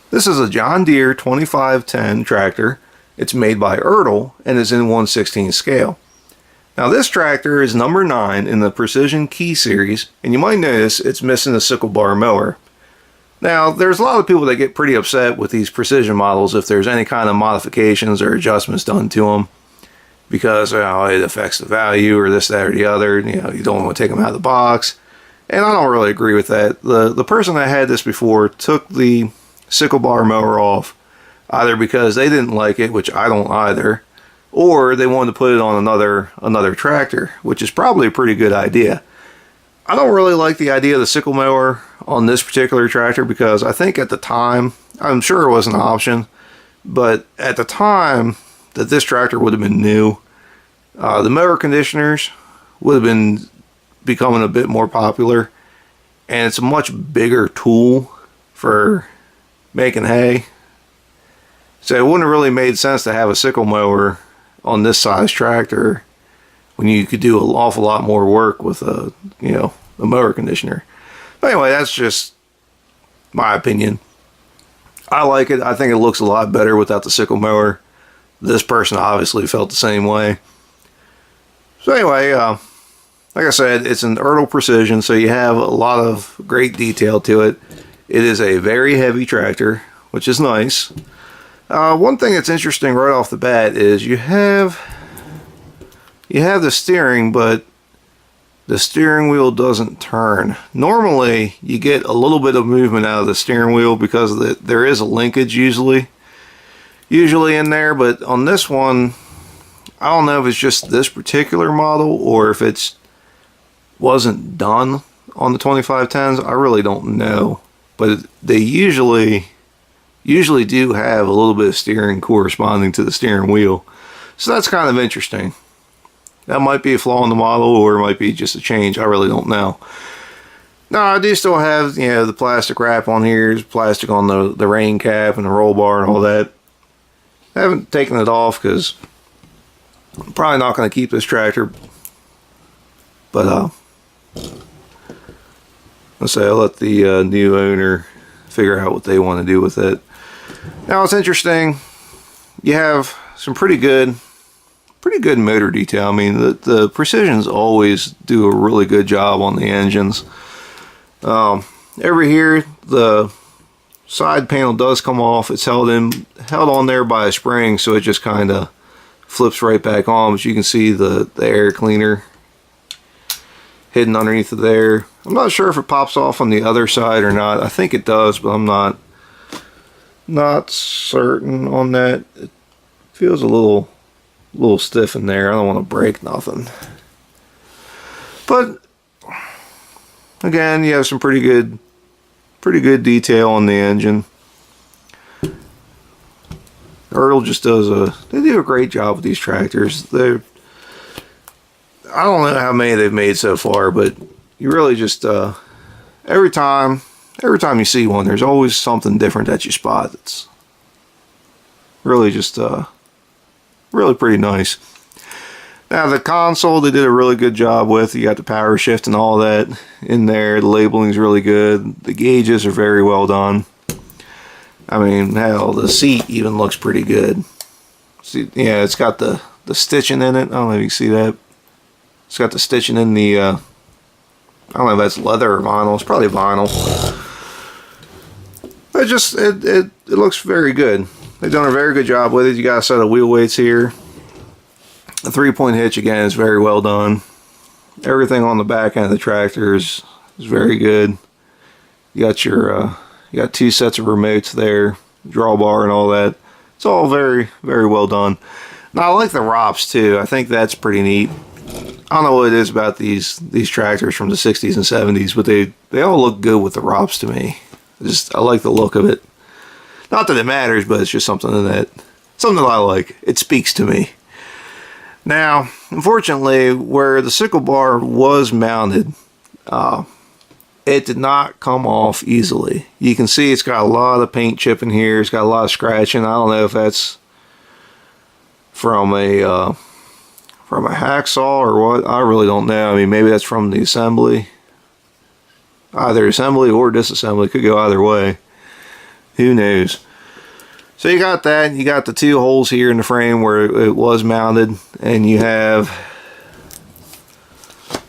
This is a John Deere 2510 tractor. It's made by Ertl and is in 1/16 scale. Now this tractor is number 9 in the Precision Key series, and you might notice it's missing a sickle bar mower. Now there's a lot of people that get pretty upset with these precision models if there's any kind of modifications or adjustments done to them, because it affects the value or this, that, or the other. You don't want to take them out of the box, and I don't really agree with that. The person that had this before took the sickle bar mower off either because they didn't like it, which I don't either, or they wanted to put it on another tractor, which is probably a pretty good idea. I don't really like the idea of the sickle mower on this particular tractor because I think at the time, I'm sure it was an option, but at the time that this tractor would have been new, the mower conditioners would have been becoming a bit more popular, and it's a much bigger tool for making hay. So it wouldn't have really made sense to have a sickle mower on this size tractor when you could do an awful lot more work with a mower conditioner. But anyway, that's just my opinion. I like it. I think it looks a lot better without the sickle mower. This person obviously felt the same way. So anyway, like I said, it's an Ertl Precision, so you have a lot of great detail to it. It is a very heavy tractor, which is nice. One thing that's interesting right off the bat is you have the steering, but the steering wheel doesn't turn. Normally, you get a little bit of movement out of the steering wheel because there is a linkage usually in there, but on this one, I don't know if it's just this particular model or if it wasn't done on the 2510s. I really don't know, but they usually do have a little bit of steering corresponding to the steering wheel. So that's kind of interesting. That might be a flaw in the model, or it might be just a change. I really don't know. Now, I do still have, the plastic wrap on here. There's plastic on the rain cap and the roll bar and all that. I haven't taken it off because I'm probably not going to keep this tractor. But, let's say I'll let the new owner figure out what they want to do with it. Now it's interesting, you have some pretty good motor detail. I mean, the Precisions always do a really good job on the engines. Over here, the side panel does come off. It's held on there by a spring, so it just kind of flips right back on, but you can see the air cleaner hidden underneath of there. I'm not sure if it pops off on the other side or not. I think it does, but I'm not certain on that. It feels a little stiff in there. I don't want to break nothing. But again, you have some pretty good detail on the engine. Ertl just they do a great job with these tractors. I don't know how many they've made so far, but you really just every time you see one, there's always something different that you spot. It's really just really pretty nice. Now the console, they did a really good job with. You got the power shift and all that in there. The labeling's really good. The gauges are very well done. I mean, hell, the seat even looks pretty good. See, yeah, it's got the stitching in it. I don't know if you can see that. It's got the stitching in the I don't know if that's leather or vinyl. It's probably vinyl. It looks very good. They've done a very good job with it. You got a set of wheel weights here. The 3-point hitch again is very well done. Everything on the back end of the tractor is very good. You got you got 2 sets of remotes there, drawbar and all that. It's all very, very well done. Now I like the ROPS too. I think that's pretty neat. I don't know what it is about these tractors from the 60s and 70s, but they all look good with the ROPS to me. I like the look of it. Not that it matters, but it's just something that I like. It speaks to me. Now, unfortunately, where the sickle bar was mounted, it did not come off easily. You can see it's got a lot of paint chipping here. It's got a lot of scratching. I don't know if that's from a hacksaw or what. I really don't know. I mean, maybe that's from the assembly. Either assembly or disassembly. Could go either way. Who knows? So you got that. You got the two holes here in the frame where it was mounted, and you have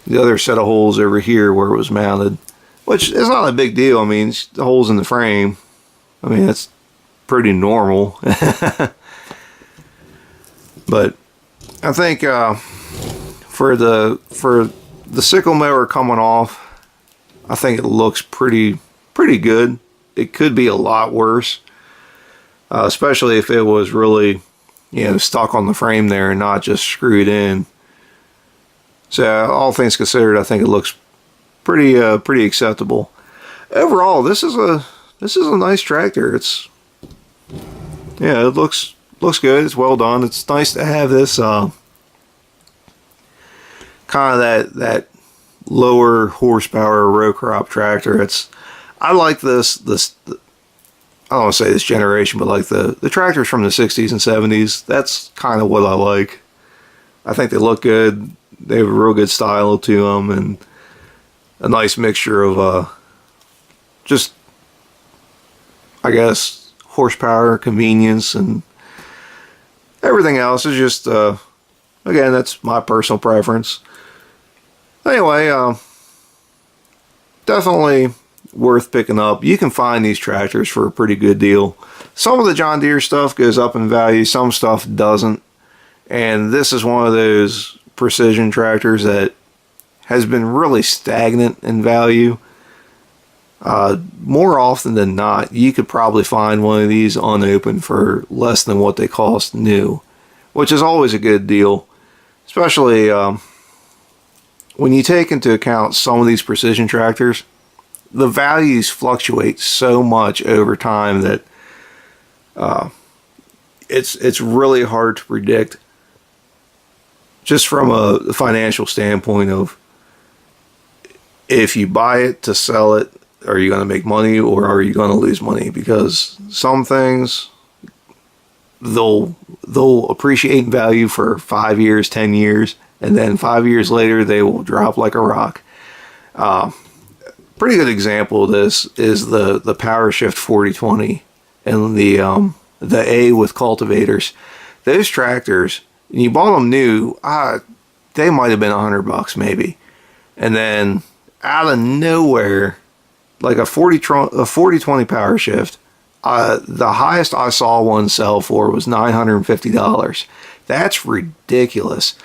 the other set of holes over here where it was mounted, which is not a big deal. I mean, it's the holes in the frame. I mean, that's pretty normal. But I think for the sickle mower coming off, I think it looks pretty good. It could be a lot worse, especially if it was really, you know, stuck on the frame there and not just screwed in. So all things considered, I think it looks pretty acceptable. Overall, this is a nice tractor. It's, yeah, it looks good. It's well done. It's nice to have this kind of that lower horsepower row crop tractor. I like this I don't want to say this generation, but like the tractors from the 60s and 70s. That's kind of what I like. I think they look good. They have a real good style to them, and a nice mixture of just, I guess, horsepower, convenience, and everything else is just, again, that's my personal preference. Anyway, definitely worth picking up. You can find these tractors for a pretty good deal. Some of the John Deere stuff goes up in value, some stuff doesn't. And this is one of those precision tractors that has been really stagnant in value. More often than not, you could probably find one of these unopened for less than what they cost new, which is always a good deal, especially when you take into account some of these precision tractors. The values fluctuate so much over time that it's really hard to predict, just from a financial standpoint of, if you buy it to sell it, are you going to make money or are you going to lose money? Because some things, they'll appreciate in value for 5 years, 10 years, and then 5 years later they will drop like a rock. Pretty good example of this is the PowerShift 4020 and the A with cultivators. Those tractors, you bought them new, they might have been $100 maybe, and then out of nowhere, like a 4020 PowerShift, the highest I saw one sell for was $950. That's ridiculous.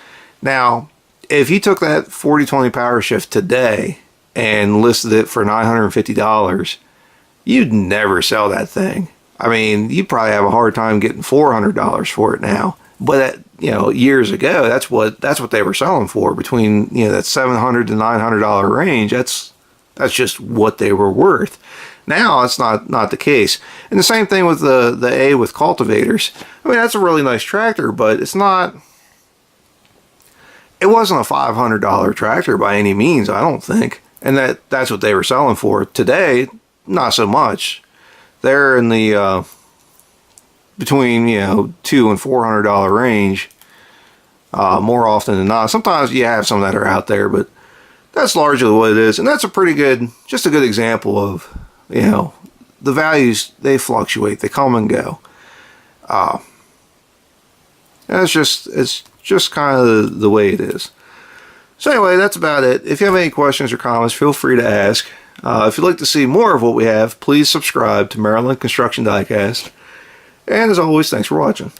Now, if you took that 4020 PowerShift today and listed it for $950, you'd never sell that thing. I mean, you'd probably have a hard time getting $400 for it now. But you know, years ago, that's what they were selling for, between, you know, that $700 to $900 range. That's just what they were worth. Now it's not the case. And the same thing with the A with cultivators. I mean, that's a really nice tractor, but it wasn't a $500 tractor by any means, I don't think. And that's what they were selling for. Today, not so much. They're in the between, you know, $200 and $400 range, more often than not. Sometimes you have some that are out there, but that's largely what it is. And that's just a good example of, you know, the values, they fluctuate, they come and go. And it's just kind of the way it is. So anyway, that's about it. If you have any questions or comments, feel free to ask. If you'd like to see more of what we have, please subscribe to Maryland Construction Diecast. And as always, thanks for watching.